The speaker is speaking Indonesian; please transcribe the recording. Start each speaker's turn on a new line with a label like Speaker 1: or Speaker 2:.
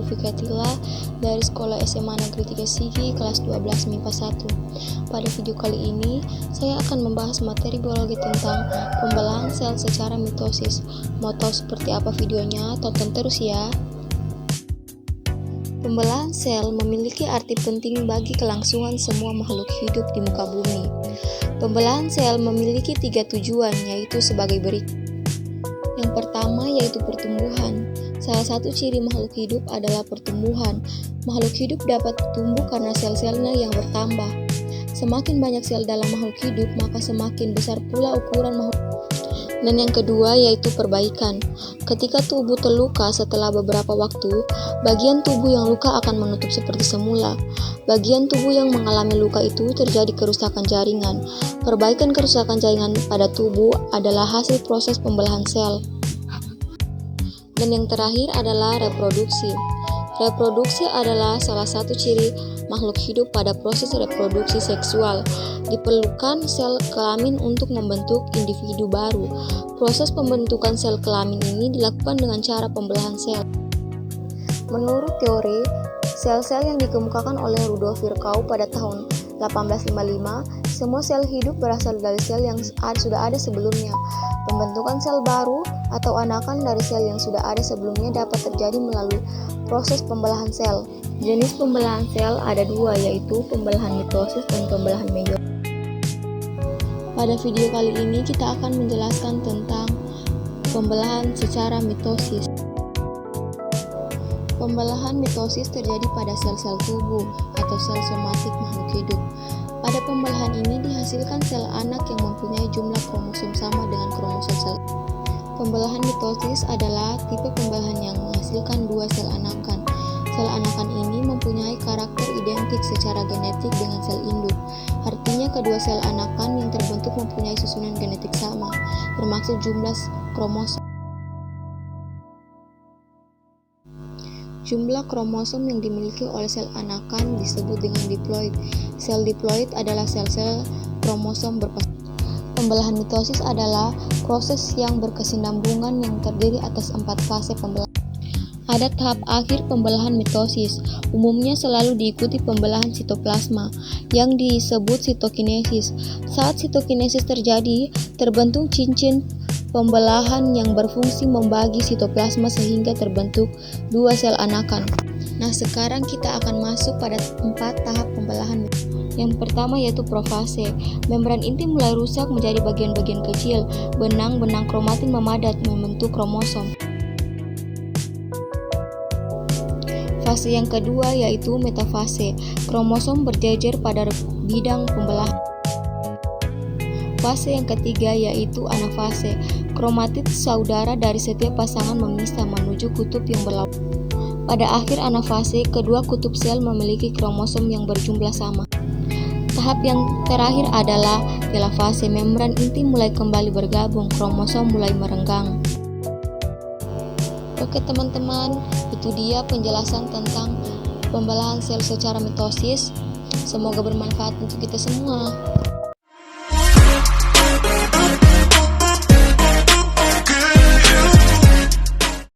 Speaker 1: Fikatila dari Sekolah SMA Negeri 3 Sigi kelas 12 MIPA 1. Pada video kali ini, saya akan membahas materi biologi tentang pembelahan sel secara mitosis. Mau tahu seperti apa videonya? Tonton terus ya. Pembelahan sel memiliki arti penting bagi kelangsungan semua makhluk hidup di muka bumi. Pembelahan sel memiliki 3 tujuan, yaitu sebagai berikut. Yang pertama yaitu pertumbuhan. Salah satu ciri makhluk hidup adalah pertumbuhan. Makhluk hidup dapat tumbuh karena sel-selnya yang bertambah. Semakin banyak sel dalam makhluk hidup, maka semakin besar pula ukuran makhluk. Dan yang kedua yaitu perbaikan. Ketika tubuh terluka setelah beberapa waktu, bagian tubuh yang luka akan menutup seperti semula. Bagian tubuh yang mengalami luka itu terjadi kerusakan jaringan. Perbaikan kerusakan jaringan pada tubuh adalah hasil proses pembelahan sel. Dan yang terakhir adalah reproduksi. Reproduksi adalah salah satu ciri makhluk hidup pada proses reproduksi seksual. Diperlukan sel kelamin untuk membentuk individu baru. Proses pembentukan sel kelamin ini dilakukan dengan cara pembelahan sel. Menurut teori, sel-sel yang dikemukakan oleh Rudolf Virchow pada tahun 1855, semua sel hidup berasal dari sel yang sudah ada sebelumnya. Pembentukan sel baru atau anakan dari sel yang sudah ada sebelumnya dapat terjadi melalui proses pembelahan sel. Jenis pembelahan sel ada dua, yaitu pembelahan mitosis dan pembelahan meiosis. Pada video kali ini kita akan menjelaskan tentang pembelahan secara mitosis. Pembelahan mitosis terjadi pada sel-sel tubuh atau sel somatik makhluk hidup. Pada pembelahan ini dihasilkan sel anak yang mempunyai jumlah kromosom sama dengan kromosom sel. Pembelahan mitosis adalah tipe pembelahan yang menghasilkan dua sel anakan. Sel anakan ini mempunyai karakter identik secara genetik dengan sel induk. Artinya kedua sel anakan yang terbentuk mempunyai susunan genetik sama, termasuk jumlah kromosom. Jumlah kromosom yang dimiliki oleh sel anakan disebut dengan diploid. Sel diploid adalah sel-sel kromosom berpasangan. Pembelahan mitosis adalah proses yang berkesinambungan yang terdiri atas 4 fase pembelahan. Ada tahap akhir pembelahan mitosis, umumnya selalu diikuti pembelahan sitoplasma, yang disebut sitokinesis. Saat sitokinesis terjadi, terbentuk cincin pembelahan yang berfungsi membagi sitoplasma sehingga terbentuk dua sel anakan. Nah, sekarang kita akan masuk pada 4 tahap pembelahan. Yang pertama yaitu profase. Membran inti mulai rusak menjadi bagian-bagian kecil. Benang-benang kromatin memadat membentuk kromosom. Fase yang kedua yaitu metafase. Kromosom berjejer pada bidang pembelahan. Fase yang ketiga yaitu anafase. Kromatid saudara dari setiap pasangan memisah menuju kutub yang berlawanan. Pada akhir anafase, kedua kutub sel memiliki kromosom yang berjumlah sama. Tahap yang terakhir adalah telafase. Membran inti mulai kembali bergabung, kromosom mulai merenggang. Oke teman-teman, itu dia penjelasan tentang pembelahan sel secara mitosis. Semoga bermanfaat untuk kita semua.